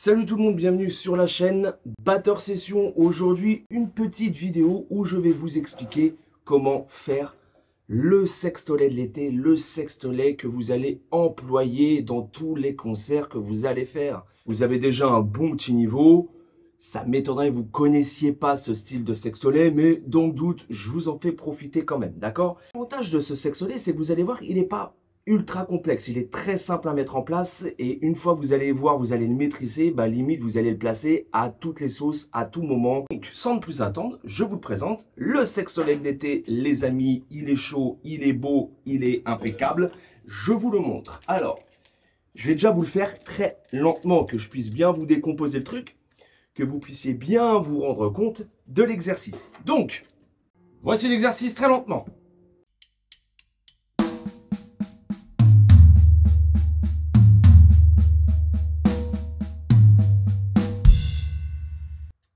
Salut tout le monde, bienvenue sur la chaîne Batteur Session. Aujourd'hui, une petite vidéo où je vais vous expliquer comment faire le sextolet de l'été, le sextolet que vous allez employer dans tous les concerts que vous allez faire. Vous avez déjà un bon petit niveau, ça m'étonnerait que vous connaissiez pas ce style de sextolet, mais dans le doute, je vous en fais profiter quand même, d'accord? L'avantage de ce sextolet, c'est que vous allez voir, il n'est pas ultra complexe, il est très simple à mettre en place et une fois que vous allez voir, vous allez le maîtriser, limite vous allez le placer à toutes les sauces, à tout moment. Donc sans plus attendre, je vous présente le sextolet de l'été, les amis, il est chaud, il est beau, il est impeccable, je vous le montre. Alors, je vais déjà vous le faire très lentement, que je puisse bien vous décomposer le truc, que vous puissiez bien vous rendre compte de l'exercice. Donc, voici l'exercice très lentement.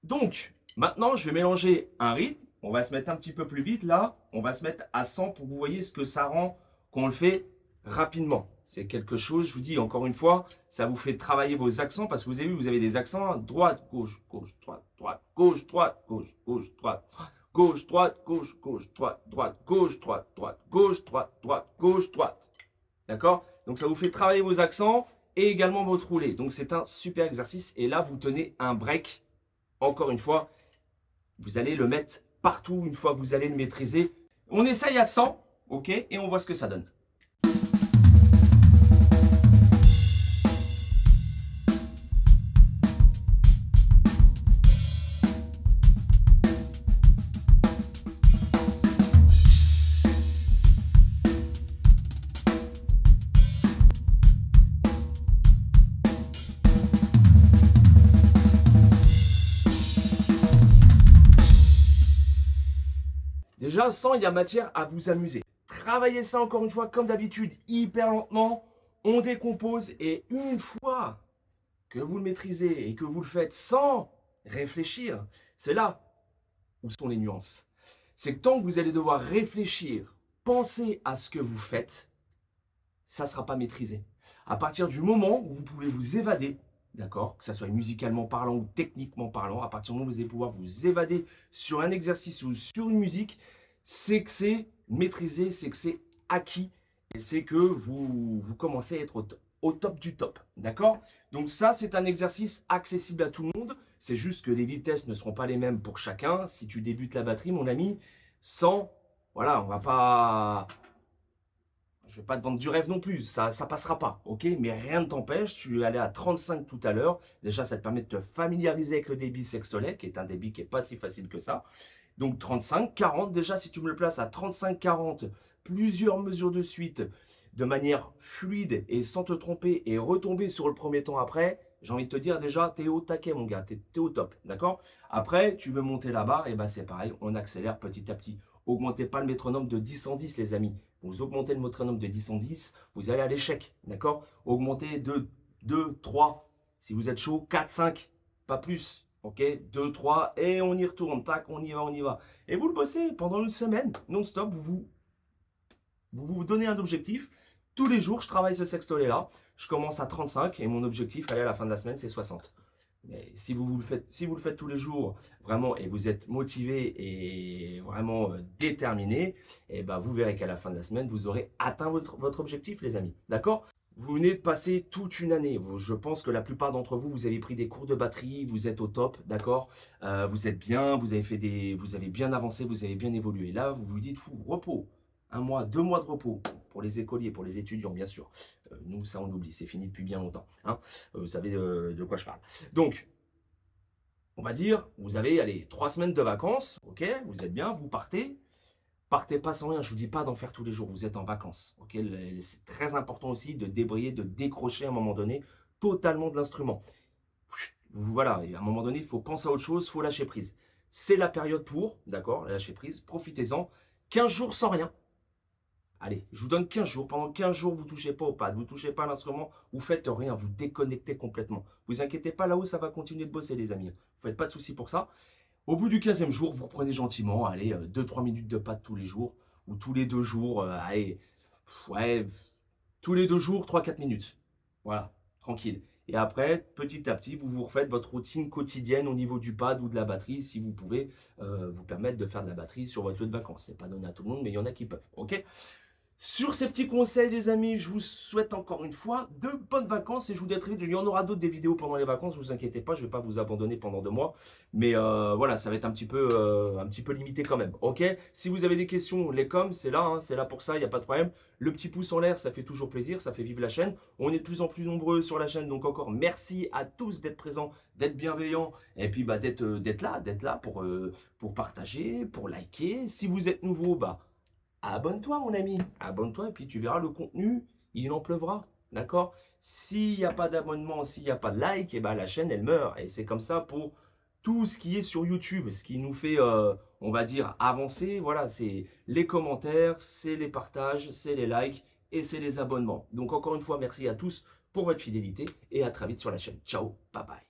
Donc, maintenant, je vais mélanger un rythme. On va se mettre un petit peu plus vite là. On va se mettre à 100 pour que vous voyez ce que ça rend quand on le fait rapidement. C'est quelque chose, je vous dis encore une fois, ça vous fait travailler vos accents parce que vous avez vu, vous avez des accents droite, gauche, gauche, droite, droite, gauche, droite, gauche, gauche, droite, gauche, droite, gauche, gauche, droite, droite, gauche, droite, droite, gauche, droite, droite, gauche, droite. D'accord? Donc, ça vous fait travailler vos accents et également votre roulé. Donc, c'est un super exercice. Et là, vous tenez un break. Encore une fois, vous allez le mettre partout une fois que vous allez le maîtriser. On essaye à 100, ok, et on voit ce que ça donne. Déjà, 100, il y a matière à vous amuser. Travaillez ça encore une fois, comme d'habitude, hyper lentement. On décompose et une fois que vous le maîtrisez et que vous le faites sans réfléchir, c'est là où sont les nuances. C'est que tant que vous allez devoir réfléchir, penser à ce que vous faites, ça ne sera pas maîtrisé. À partir du moment où vous pouvez vous évader, d'accord, que ce soit musicalement parlant ou techniquement parlant, à partir du moment où vous allez pouvoir vous évader sur un exercice ou sur une musique, c'est que c'est maîtrisé, c'est que c'est acquis et c'est que vous commencez à être au top du top, d'accord? Donc ça, c'est un exercice accessible à tout le monde. C'est juste que les vitesses ne seront pas les mêmes pour chacun. Si tu débutes la batterie, mon ami, voilà, on va pas... Je ne vais pas te vendre du rêve non plus, ça passera pas, ok? Mais rien ne t'empêche, tu es allé à 35 tout à l'heure. Déjà, ça te permet de te familiariser avec le débit sextolet, qui est un débit qui n'est pas si facile que ça. Donc 35, 40, déjà si tu me le places à 35, 40, plusieurs mesures de suite, de manière fluide et sans te tromper et retomber sur le premier temps après, j'ai envie de te dire déjà, t'es au taquet mon gars, t'es au top, d'accord? Après, tu veux monter la barre, et c'est pareil, on accélère petit à petit. Augmentez pas le métronome de 10 en 10 les amis. Vous augmentez le métronome de 10 en 10, vous allez à l'échec, d'accord? Augmentez de 2, 3, si vous êtes chaud, 4, 5, pas plus. Ok, 2, 3, et on y retourne, tac, on y va, on y va. Et vous le bossez pendant une semaine, non-stop, vous donnez un objectif. Tous les jours, je travaille ce sextolet-là. Je commence à 35 et mon objectif, allez, à la fin de la semaine, c'est 60. Mais si vous le faites tous les jours, vraiment, et vous êtes motivé et vraiment déterminé, et vous verrez qu'à la fin de la semaine, vous aurez atteint votre objectif, les amis. D'accord? Vous venez de passer toute une année. Je pense que la plupart d'entre vous, vous avez pris des cours de batterie, vous êtes au top, d'accord? Vous êtes bien, vous avez bien avancé, vous avez bien évolué. Là, vous vous dites, repos. 1 mois, 2 mois de repos pour les écoliers, pour les étudiants, bien sûr. Nous, ça, on oublie, c'est fini depuis bien longtemps. Hein. Vous savez de quoi je parle. Donc, on va dire, vous avez, allez, 3 semaines de vacances, ok? Vous êtes bien, vous partez. Partez pas sans rien, je ne vous dis pas d'en faire tous les jours, vous êtes en vacances. Okay, c'est très important aussi de débrayer, de décrocher à un moment donné totalement de l'instrument. Voilà, à un moment donné, il faut penser à autre chose, il faut lâcher prise. C'est la période pour, d'accord, lâcher prise, profitez-en. 15 jours sans rien. Allez, je vous donne 15 jours. Pendant 15 jours, vous ne touchez pas au pad, vous ne touchez pas à l'instrument, vous ne faites rien, vous déconnectez complètement. Vous inquiétez pas, là-haut, ça va continuer de bosser, les amis. Ne faites pas de soucis pour ça. Au bout du 15e jour, vous reprenez gentiment, allez, 2-3 minutes de pad tous les jours, ou tous les 2 jours, allez, ouais, tous les 2 jours, 3-4 minutes. Voilà, tranquille. Et après, petit à petit, vous vous refaites votre routine quotidienne au niveau du pad ou de la batterie, si vous pouvez vous permettre de faire de la batterie sur votre lieu de vacances. C'est pas donné à tout le monde, mais il y en a qui peuvent. Ok? Sur ces petits conseils, les amis, je vous souhaite encore une fois de bonnes vacances et je vous dis à très vite. Il y en aura d'autres des vidéos pendant les vacances, ne vous inquiétez pas, je ne vais pas vous abandonner pendant 2 mois. Mais voilà, ça va être un petit peu limité quand même. Ok? Si vous avez des questions, les coms, c'est là pour ça, il n'y a pas de problème. Le petit pouce en l'air, ça fait toujours plaisir, ça fait vivre la chaîne. On est de plus en plus nombreux sur la chaîne, donc encore merci à tous d'être présents, d'être bienveillants et puis bah, d'être là pour partager, pour liker. Si vous êtes nouveau, bah abonne-toi mon ami, abonne-toi et puis tu verras le contenu, il en pleuvra, d'accord? S'il n'y a pas d'abonnement, s'il n'y a pas de like, et ben la chaîne elle meurt. Et c'est comme ça pour tout ce qui est sur YouTube, ce qui nous fait, on va dire, avancer. Voilà, c'est les commentaires, c'est les partages, c'est les likes et c'est les abonnements. Donc encore une fois, merci à tous pour votre fidélité et à très vite sur la chaîne. Ciao, bye bye.